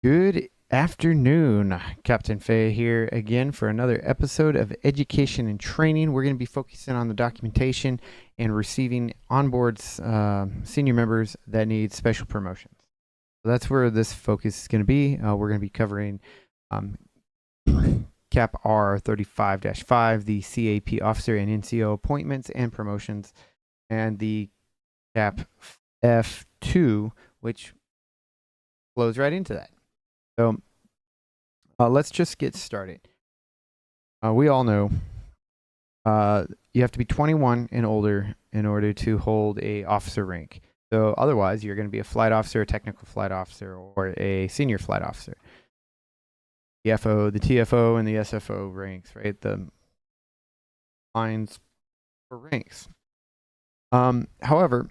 Good afternoon. Captain Faye here again for another episode of Education and Training. We're going to be focusing on the documentation and receiving onboards senior members that need special promotions. So that's where this focus is going to be. We're going to be covering Cap R 35-5, the CAP officer and NCO appointments and promotions, and the Cap F2, which flows right into that. So let's just get started. We all know you have to be 21 and older in order to hold a officer rank. So otherwise, you're going to be a flight officer, a technical flight officer, or a senior flight officer. The FO, the TFO, and the SFO ranks, right? The lines for ranks. However,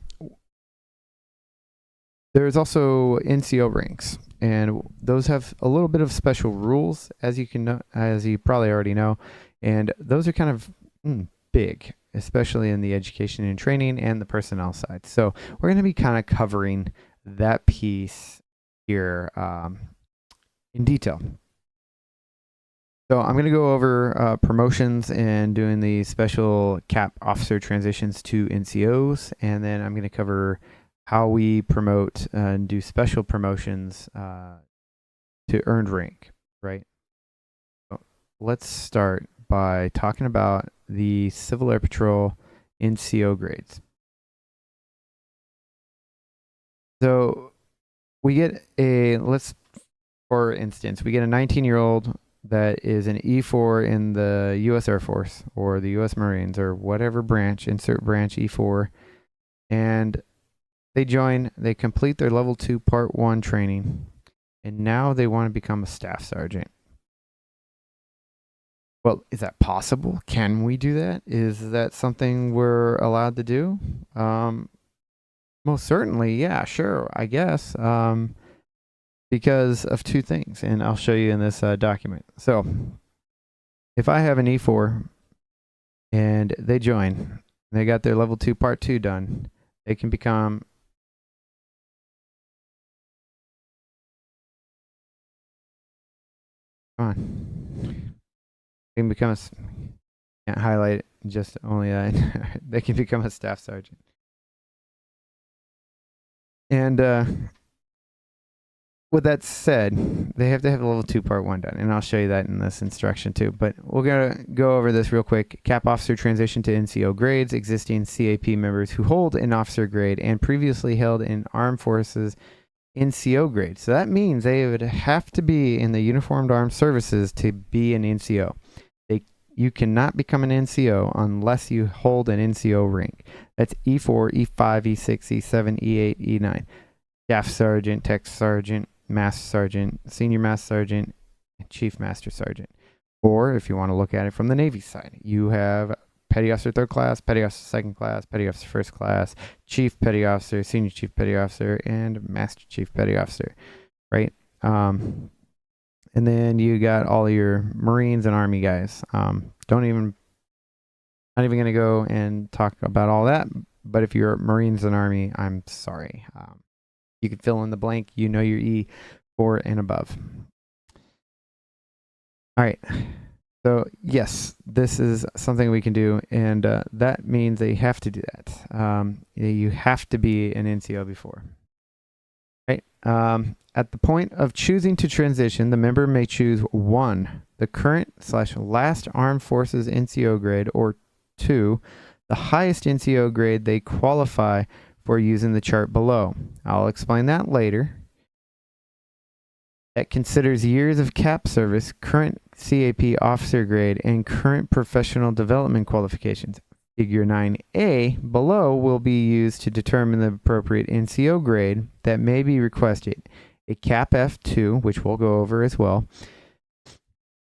there's also NCO ranks, and those have a little bit of special rules, as you can know, as you probably already know, and those are kind of big, especially in the education and training and the personnel side. So we're going to be kind of covering that piece here in detail. So I'm going to go over promotions and doing the special CAP officer transitions to NCOs, and then I'm going to cover how we promote and do special promotions to earned rank, right? So let's start by talking about the Civil Air Patrol NCO grades. So we get for instance, we get a 19-year-old that is an E4 in the U.S. Air Force or the U.S. Marines or whatever branch, insert branch E4, and they join, they complete their level 2 part 1 training, and now they want to become a staff sergeant. Well, is that possible? Can we do that? Is that something we're allowed to do? Most certainly, yeah, sure, I guess. Because of two things, and I'll show you in this document. So, if I have an E4 and they join, they got their level 2 part 2 done, they can become they can become can't highlight it, just only they can become a staff sergeant. And with that said, they have to have level 2 part 1 done, and I'll show you that in this instruction too. But we're going to go over this real quick. CAP officer transition to NCO grades. Existing CAP members who hold an officer grade and previously held an armed forces NCO grade. So that means they would have to be in the Uniformed Armed Services to be an NCO. You cannot become an NCO unless you hold an NCO rank. That's E4, E5, E6, E7, E8, E9. Staff sergeant, tech sergeant, master sergeant, senior master sergeant, and chief master sergeant. Or if you want to look at it from the Navy side, you have petty officer 3rd class, petty officer 2nd class, petty officer 1st class, chief petty officer, senior chief petty officer, and master chief petty officer, right? And then you got all your Marines and Army guys. Not even going to go and talk about all that. But if you're Marines and Army, I'm sorry. You can fill in the blank. You know your E4 and above. All right. So yes, this is something we can do, and that means that you have to do that. You have to be an NCO before. Right. At the point of choosing to transition, the member may choose 1, the current/last Armed Forces NCO grade, or 2, the highest NCO grade they qualify for using the chart below. I'll explain that later. That considers years of CAP service, current CAP officer grade, and current professional development qualifications. Figure 9A below will be used to determine the appropriate NCO grade that may be requested. A CAP F2, which we'll go over as well,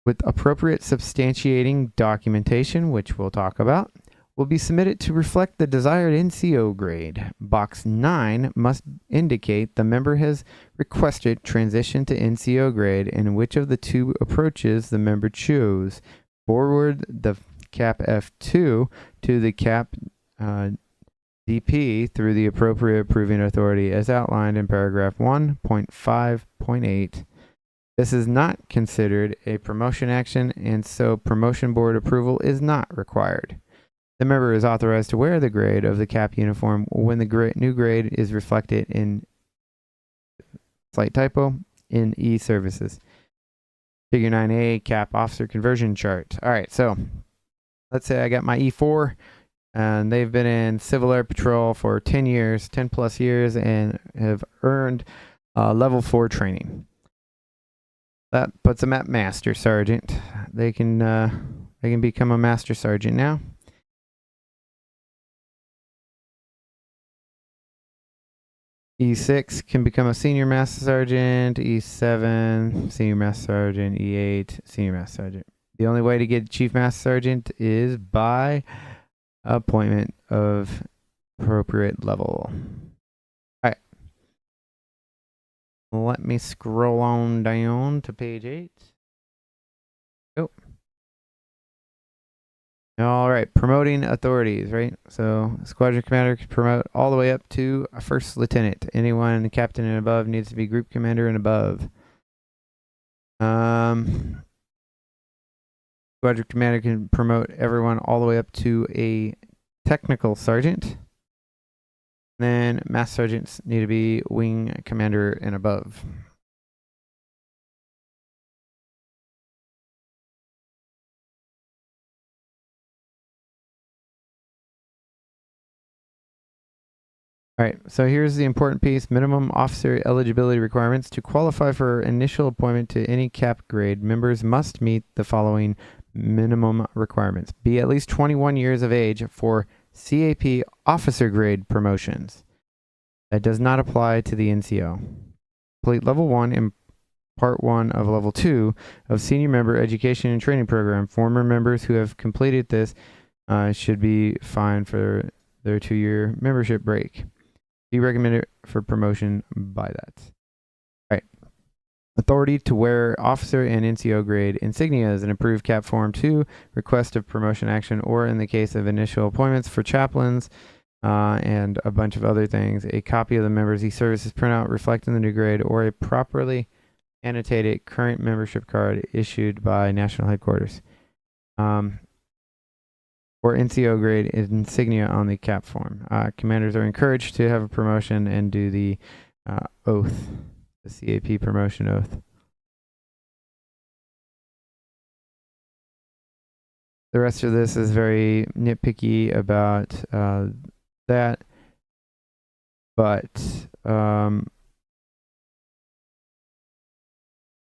with appropriate substantiating documentation, which we'll talk about, will be submitted to reflect the desired NCO grade. Box 9 must indicate the member has requested transition to NCO grade and which of the two approaches the member chose. Forward the CAP F2 to the CAP DP through the appropriate approving authority as outlined in paragraph 1.5.8 This is not considered a promotion action, and so promotion board approval is not required. The member is authorized to wear the grade of the cap uniform when the new grade is reflected in, slight typo, in e-services. Figure 9A, cap officer conversion chart. All right, so let's say I got my E4, and they've been in Civil Air Patrol for 10 years, 10 plus years, and have earned level 4 training. That puts them at Master Sergeant. They can become a Master Sergeant now. E6 can become a Senior Master Sergeant. E7, Senior Master Sergeant. E8, Senior Master Sergeant. The only way to get Chief Master Sergeant is by appointment of appropriate level. Alright. Let me scroll on down to page 8. Oh. Alright, promoting authorities, right? So squadron commander can promote all the way up to a first lieutenant. Anyone captain and above needs to be group commander and above. Squadron commander can promote everyone all the way up to a technical sergeant. Then master sergeants need to be wing commander and above. All right, so here's the important piece. Minimum officer eligibility requirements. To qualify for initial appointment to any cap grade, members must meet the following minimum requirements. Be at least 21 years of age for CAP officer grade promotions. That does not apply to the NCO. Complete level 1 and part 1 of level 2 of senior member education and training program. Former members who have completed this should be fined for their 2-year membership break. Be recommended for promotion by that. All right. Authority to wear officer and NCO grade insignias and approved cap form 2, request of promotion action, or in the case of initial appointments for chaplains and a bunch of other things, a copy of the member's e-services printout reflecting the new grade, or a properly annotated current membership card issued by national headquarters. Or NCO grade insignia on the cap form. Commanders are encouraged to have a promotion and do the oath, the CAP promotion oath. The rest of this is very nitpicky about that, but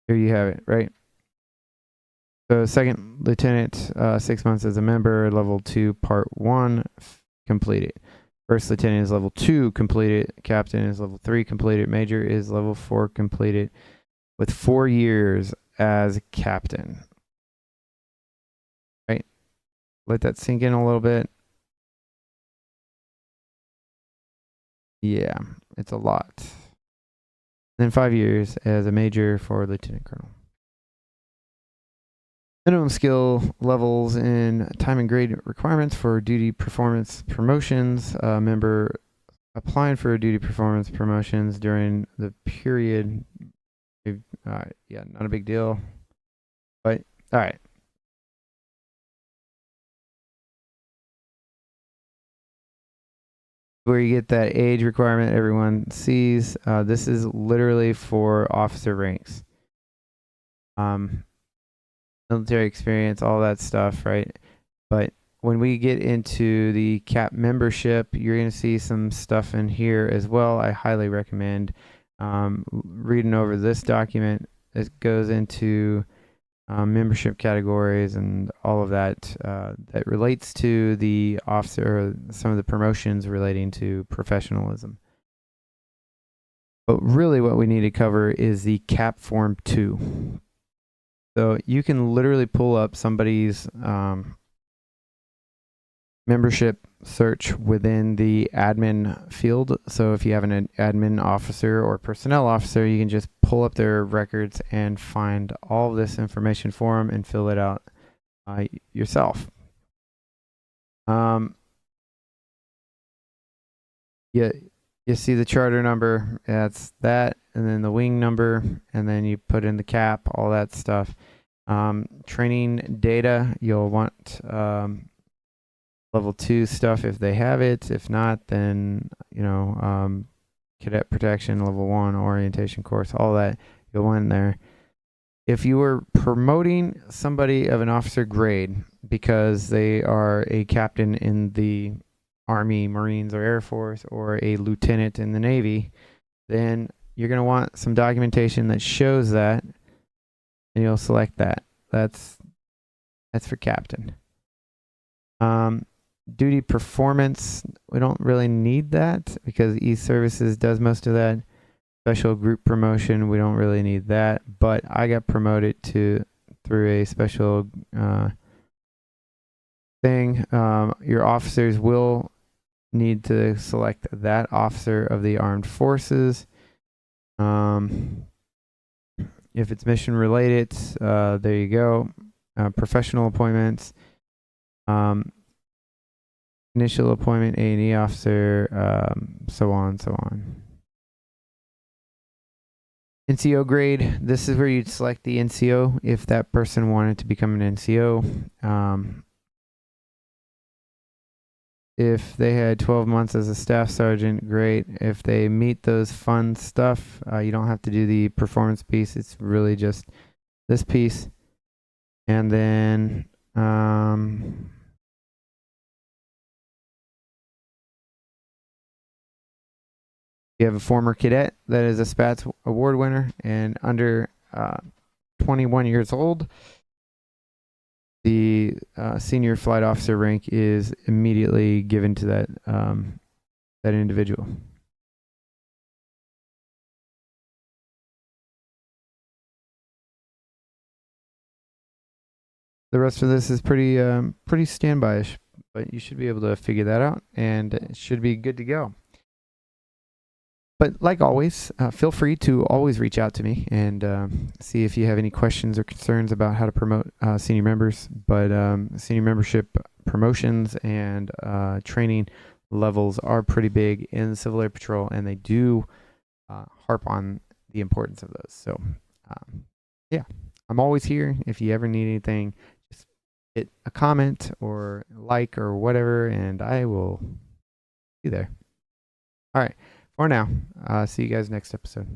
here you have it, right? So second lieutenant, 6 months as a member, level 2, part 1, completed. First lieutenant is level 2, completed. Captain is level 3, completed. Major is level 4, completed, with 4 years as captain. Right? Let that sink in a little bit. Yeah, it's a lot. Then 5 years as a major for lieutenant colonel. Minimum skill levels and time and grade requirements for duty performance promotions. Member applying for duty performance promotions during the period. Yeah, not a big deal. But, all right. Where you get that age requirement everyone sees. This is literally for officer ranks. Military experience, all that stuff, right? But when we get into the cap membership, you're going to see some stuff in here as well. I highly recommend reading over this document. It goes into membership categories and all of that that relates to the officer, or some of the promotions relating to professionalism. But really what we need to cover is the cap form 2. So you can literally pull up somebody's membership search within the admin field. So if you have an admin officer or personnel officer, you can just pull up their records and find all of this information for them and fill it out yourself. Yeah, you see the charter number. That's that. and then the wing number, and then you put in the cap, all that stuff. Training data, you'll want level 2 stuff if they have it. If not, then cadet protection, level 1 orientation course, all that you'll want there. If you were promoting somebody of an officer grade because they are a captain in the Army, Marines, or Air Force, or a lieutenant in the Navy, then you're going to want some documentation that shows that, and you'll select that. That's for captain. Duty performance, we don't really need that because e-services does most of that. Special group promotion, we don't really need that, but I got promoted through a special thing. Your officers will need to select that officer of the armed forces. If it's mission related, there you go. Professional appointments, initial appointment, A&E officer, so on, so on. NCO grade, this is where you'd select the NCO if that person wanted to become an NCO. If they had 12 months as a staff sergeant, great. If they meet those fun stuff, you don't have to do the performance piece. It's really just this piece. And then you have a former cadet that is a SPATS award winner and under 21 years old. The senior flight officer rank is immediately given to that individual. The rest of this is pretty standby-ish, but you should be able to figure that out, and it should be good to go. But like always, feel free to always reach out to me and see if you have any questions or concerns about how to promote senior members. But senior membership promotions and training levels are pretty big in the Civil Air Patrol, and they do harp on the importance of those. So, yeah, I'm always here. If you ever need anything, just hit a comment or like or whatever, and I will be there. All right. For now, see you guys next episode.